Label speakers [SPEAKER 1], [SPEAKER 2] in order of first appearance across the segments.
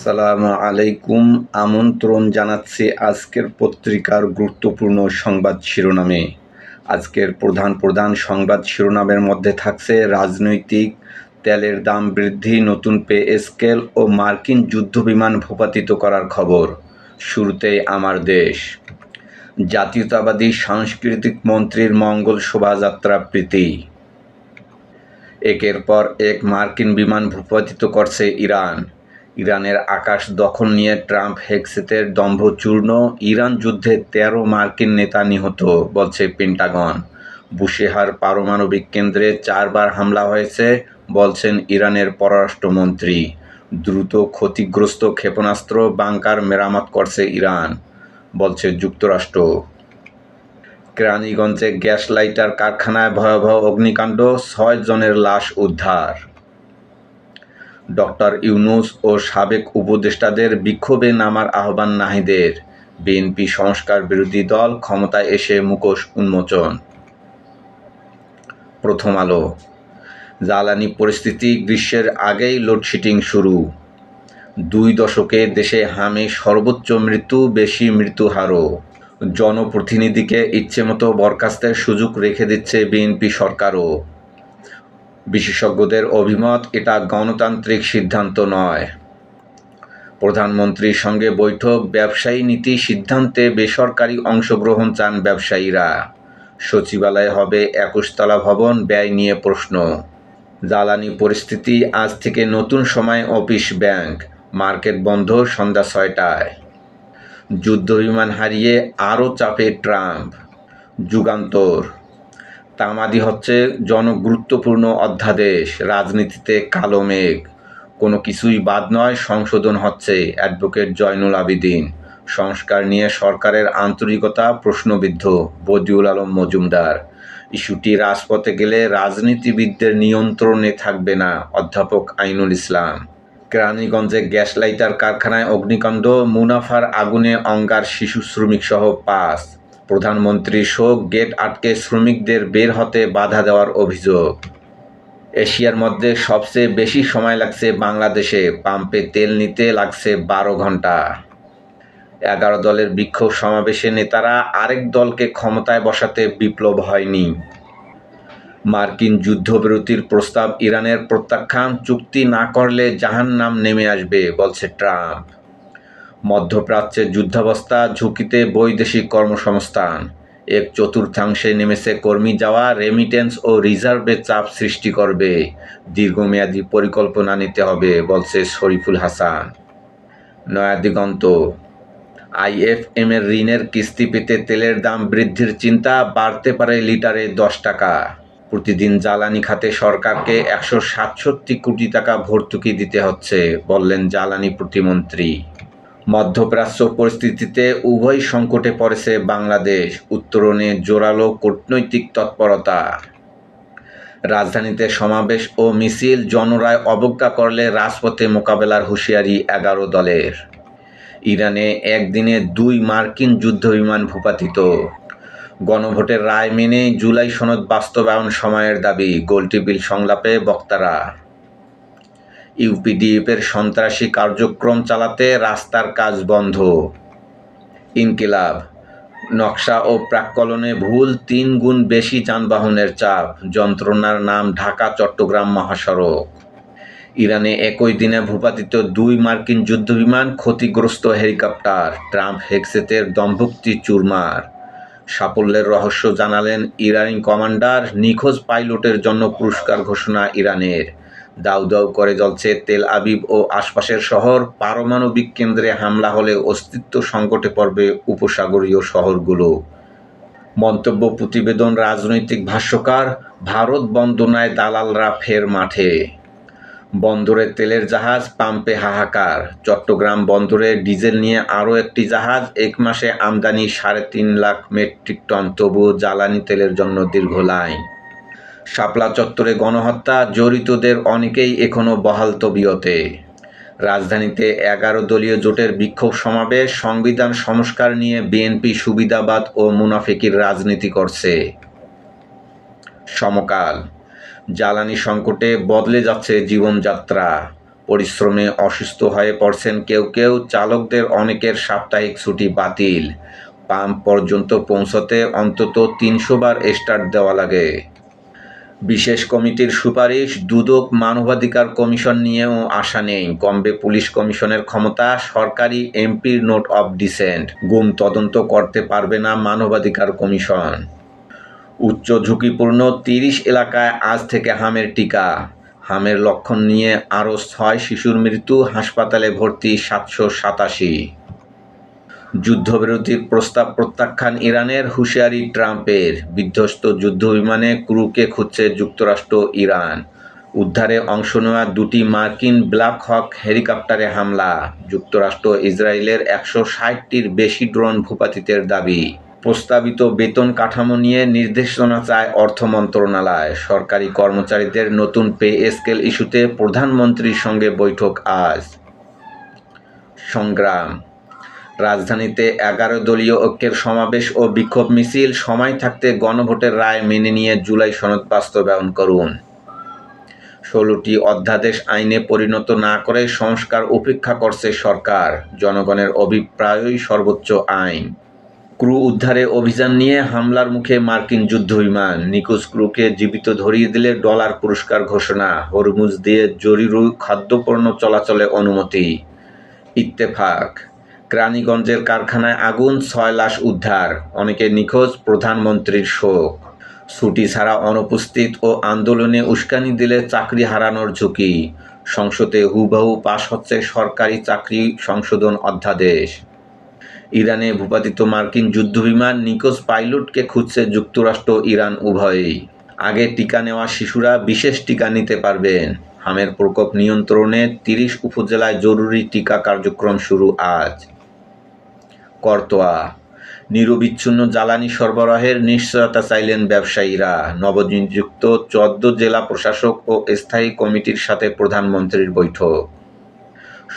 [SPEAKER 1] আসসালামু আলাইকুম। আমন্ত্রণ জানাচ্ছি আজকের পত্রিকার গুরুত্বপূর্ণ সংবাদ শিরোনামে। আজকের প্রধান সংবাদ শিরোনামের মধ্যে থাকছে রাজনৈতিক, তেলের দাম বৃদ্ধি, নতুন পে স্কেল ও মার্কিন যুদ্ধবিমান ভূপাতিত করার খবর। শুরুতেই আমার দেশ। জাতীয়তাবাদী সাংস্কৃতিক মন্ত্রীর মঙ্গল শোভাযাত্রা প্রীতি। একের পর এক মার্কিন বিমান ভূপাতিত করছে ইরান। ইরানের আকাশ দখল নিয়ে ট্রাম্প হেগসেতের দম্ভচূর্ণ। ইরান যুদ্ধে ১৩ মার্কিন নেতা নিহত, বলছে পেন্টাগন। বুশেহার পারমাণবিক কেন্দ্রে ৪ বার হামলা হয়েছে, বলছেন ইরানের পররাষ্ট্রমন্ত্রী। দ্রুত ক্ষতিগ্রস্ত ক্ষেপণাস্ত্র বাংকার মেরামত করছে ইরান, বলছে যুক্তরাষ্ট্র। কেরানীগঞ্জে গ্যাস লাইটার কারখানায় ভয়াবহ অগ্নিকাণ্ড, ৬ জনের লাশ উদ্ধার। ডক্টর ইউনূস ও সাবেক উপদেষ্টাদের বিক্ষোভে নামার আহ্বান নাহিদের। বিএনপি সংস্কার বিরোধী দল ক্ষমতায় এসে মুখোশ উন্মোচন। প্রথম আলো। জ্বালানি পরিস্থিতি, গ্রীষ্মের আগেই লোডশেডিং শুরু। ২ দশকে দেশে হামে সর্বোচ্চ মৃত্যু, বেশি মৃত্যুহারও। জনপ্রতিনিধিকে ইচ্ছেমতো বরখাস্তের সুযোগ রেখে দিচ্ছে বিএনপি সরকারও। বিশেষজ্ঞদের অভিমত, এটা গণতান্ত্রিক সিদ্ধান্ত নয়। প্রধানমন্ত্রীর সঙ্গে বৈঠক, ব্যবসায়ী নীতি সিদ্ধান্তে বেসরকারি অংশগ্রহণ চান ব্যবসায়ীরা। সচিবালয়ে হবে ২১ তলা ভবন, ব্যয় নিয়ে প্রশ্ন। জ্বালানি পরিস্থিতি, আজ থেকে নতুন সময় অফিস ব্যাংক, মার্কেট বন্ধ সন্ধ্যা ৬টায়। যুদ্ধবিমান হারিয়ে আরও চাপে ট্রাম্প। যুগান্তর। তামাদি হচ্ছে জনগুরুত্বপূর্ণ অধ্যাদেশ, রাজনীতিতে কালো মেঘ। কোনো কিছুই বাদ নয়, সংশোধন হচ্ছে, অ্যাডভোকেট জয়নুল আবেদিন। সংস্কার নিয়ে সরকারের আন্তরিকতা প্রশ্নবিদ্ধ, বদিউল আলম মজুমদার। ইস্যুটি রাজপথে গেলে রাজনীতিবিদদের নিয়ন্ত্রণে থাকবে না, অধ্যাপক আইনুল ইসলাম। কেরানীগঞ্জে গ্যাস লাইটার কারখানায় অগ্নিকাণ্ড, মুনাফার আগুনে অঙ্গার শিশু শ্রমিকসহ ৫। প্রধানমন্ত্রীর শোক, গেট আটকে শ্রমিকদের বের হতে বাধা দেওয়ার অভিযোগ। এশিয়ার মধ্যে সবচেয়ে বেশি সময় লাগছে বাংলাদেশে, পাম্পে তেল নিতে লাগছে ১২ ঘন্টা। ১১ দলের বিক্ষোভ সমাবেশে নেতারা, আরেক দলকে ক্ষমতায় বসাতে বিপ্লব হয়নি। মার্কিন যুদ্ধবিরতির প্রস্তাব ইরানের প্রত্যাখ্যান, চুক্তি না করলে জাহান্নাম নেমে আসবে, বলছে ট্রাম্প। মধ্যপ্রাচ্যে যুদ্ধাবস্থা, ঝুঁকিতে বৈদেশিক কর্মসংস্থান। ১/৪ নেমেছে কর্মী যাওয়া, রেমিটেন্স ও রিজার্ভে চাপ সৃষ্টি করবে। দীর্ঘমেয়াদী পরিকল্পনা নিতে হবে, বলছে শরীফুল হাসান। নয়াদিগন্ত। আইএফএমের ঋণের কিস্তি পেতে তেলের দাম বৃদ্ধির চিন্তা, বাড়তে পারে লিটারে ১০ টাকা। প্রতিদিন জ্বালানি খাতে সরকারকে ১৬৭ কোটি টাকা ভর্তুকি দিতে হচ্ছে, বললেন জ্বালানি প্রতিমন্ত্রী। মধ্যপ্রাচ্য পরিস্থিতিতে উভয় সংকটে পড়েছে বাংলাদেশ, উত্তরণে জোরালো কূটনৈতিক তৎপরতা। রাজধানীতে সমাবেশ ও মিছিল, জনরায় অবজ্ঞা করলে রাজপথে মোকাবেলার হুঁশিয়ারি ১১ দলের। ইরানে একদিনে ২ মার্কিন যুদ্ধবিমান ভূপাতিত। গণভোটের রায় মেনে জুলাই সনদ বাস্তবায়ন সময়ের দাবি, গোলটেবিল সংলাপে বক্তারা। ইউপিডিএফের সন্ত্রাসী কার্যক্রম চালাতে রাস্তার কাজ বন্ধ। ইনকিলাব। নকশা ও প্রাক্কলনে ভুল, ৩ গুণ বেশি যানবাহনের চাপ, যন্ত্রণার নাম ঢাকা-চট্টগ্রাম মহাসড়ক। ইরানে একই দিনে ভূপাতিত ২ মার্কিন যুদ্ধবিমান, ক্ষতিগ্রস্ত হেলিকপ্টার, ট্রাম্প হেগসেতের দম্ভোক্তি চুরমার। সাফল্যের রহস্য জানালেন ইরানি কমান্ডার, নিখোঁজ পাইলটের জন্য পুরস্কার ঘোষণা ইরানের। দাউ দাউ করে জ্বলছে তেল আবিব ও আশপাশের শহর, পারমাণবিক কেন্দ্রে হামলা হলে অস্তিত্ব সংকটে পড়বে উপসাগরীয় শহরগুলো। মন্তব্য প্রতিবেদন রাজনৈতিক ভাষ্যকার, ভারত বন্দনায় দালালরা ফের মাঠে। বন্দরে তেলের জাহাজ, পাম্পে হাহাকার। চট্টগ্রাম বন্দরে ডিজেল নিয়ে আরও একটি জাহাজ, ১ মাসে আমদানি ৩.৫ লাখ মেট্রিক টন, তবুও জ্বালানি তেলের জন্য দীর্ঘ লাইন। শাপলা চত্বরে গণহত্যা, জড়িতদের অনেকেই এখনও বহাল তবিয়তে। রাজধানীতে ১১ দলীয় জোটের বিক্ষোভ সমাবেশ, সংবিধান সংস্কার নিয়ে বিএনপি সুবিধাবাদ ও মুনাফিকির রাজনীতি করছে। সমকাল। জ্বালানি সংকটে বদলে যাচ্ছে জীবনযাত্রা, পরিশ্রমে অসুস্থ হয়ে পড়ছেন কেউ কেউ, চালকদের অনেকের সাপ্তাহিক ছুটি বাতিল। পাম্প পর্যন্ত পৌঁছতে অন্তত ৩০০ বার স্টার্ট দেওয়া লাগে। বিশেষ কমিটির সুপারিশ, দুদক মানবাধিকার কমিশন নিয়েও আশা নেই, কমবে পুলিশ কমিশনের ক্ষমতা। সরকারি এমপির নোট অফ ডিসেন্ট, গুম তদন্ত করতে পারবে না মানবাধিকার কমিশন। উচ্চ ঝুঁকিপূর্ণ ৩০ এলাকায় আজ থেকে হামের টিকা। হামের লক্ষণ নিয়ে আরও ৬ শিশুর মৃত্যু, হাসপাতালে ভর্তি ৭৮৭। যুদ্ধবিরতির প্রস্তাব প্রত্যাখ্যান ইরানের, হুঁশিয়ারি ট্রাম্পের। বিধ্বস্ত যুদ্ধবিমানে ক্রুকে খুঁজছে যুক্তরাষ্ট্র, ইরান। উদ্ধারে অংশ নেওয়া ২টি মার্কিন ব্ল্যাক হক হেলিকপ্টারে হামলা। যুক্তরাষ্ট্র ইসরায়েলের ১৬০টির বেশি ড্রোন ভূপাতিতের দাবি। প্রস্তাবিত বেতন কাঠামো নিয়ে নির্দেশনা চায় অর্থ মন্ত্রণালয়। সরকারি কর্মচারীদের নতুন পে স্কেল ইস্যুতে প্রধানমন্ত্রীর সঙ্গে বৈঠক আজ। সংগ্রাম, রাজধানীতে ১১ দলীয় ঐক্যের সমাবেশ ও বিক্ষোভ মিছিল। সময় থাকতে গণভোটের রায় মেনে নিয়ে জুলাই সনদ বাস্তবায়ন করুন। ১৬টি অধ্যাদেশ আইনে পরিণত না করে সংস্কার উপেক্ষা করছে সরকার। জনগণের অভিপ্রায়ই সর্বোচ্চ আইন। ক্রু উদ্ধারে অভিযান নিয়ে হামলার মুখে মার্কিন যুদ্ধবিমান। নিখোঁজ ক্রুকে জীবিত ধরিয়ে দিলে ডলার পুরস্কার ঘোষণা। হরমুজ দিয়ে জরুরি খাদ্যপণ্য চলাচলে অনুমতি। ইত্তেফাক, কেরানীগঞ্জের কারখানায় আগুন, ৬ লাশ উদ্ধার, অনেকে নিখোঁজ, প্রধানমন্ত্রীর শোক। ছুটি ছাড়া অনুপস্থিত ও আন্দোলনে উস্কানি দিলে চাকরি হারানোর ঝুঁকি। সংসদে হুবহু পাশ হচ্ছে সরকারি চাকরি সংশোধন অধ্যাদেশ। ইরানে ভূপাতিত মার্কিন যুদ্ধবিমান, নিখোঁজ পাইলটকে খুঁজছে যুক্তরাষ্ট্র, ইরান উভয়েই। আগে টিকা নেওয়া শিশুরা বিশেষ টিকা নিতে পারবেন। হামের প্রকোপ নিয়ন্ত্রণে ৩০ উপজেলায় জরুরি টিকা কার্যক্রম শুরু আজ। করতোয়া, নিরবিচ্ছিন্ন জ্বালানি সরবরাহের নিশ্চয়তা চাইলেন ব্যবসায়ীরা। নবনিযুক্ত ১৪ জেলা প্রশাসক ও স্থায়ী কমিটির সাথে প্রধানমন্ত্রীর বৈঠক।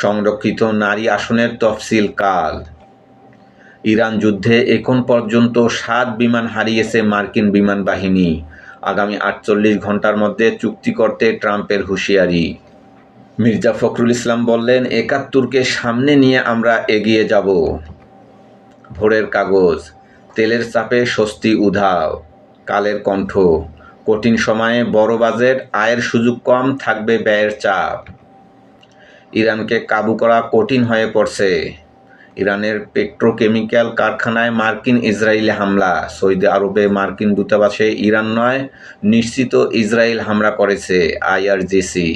[SPEAKER 1] সংরক্ষিত নারী আসনের তফসিল কাল। ইরান যুদ্ধে এখন পর্যন্ত ৭ বিমান হারিয়েছে মার্কিন বিমান বাহিনী। আগামী ৪৮ ঘণ্টার মধ্যে চুক্তি করতে ট্রাম্পের হুঁশিয়ারি। মির্জা ফখরুল ইসলাম বললেন, ৭১কে সামনে নিয়ে আমরা এগিয়ে যাব। ভোরের কাগজ, তেলের চাপে স্বস্তি উধাও। কালের কণ্ঠ, কঠিন সময়ে বড় বাজেট, আয়ের সুযোগ কম, থাকবে ব্যয়ের চাপ। ইরানকে কাবু করা কঠিন হয়ে পড়ছে। ইরানের পেট্রোকেমিক্যাল কারখানায় মার্কিন ইসরায়েলি হামলা। সৌদি আরবে মার্কিন দূতাবাসে ইরান নয়, নিশ্চিত ইসরায়েল হামলা করেছে, আইআরজিসি।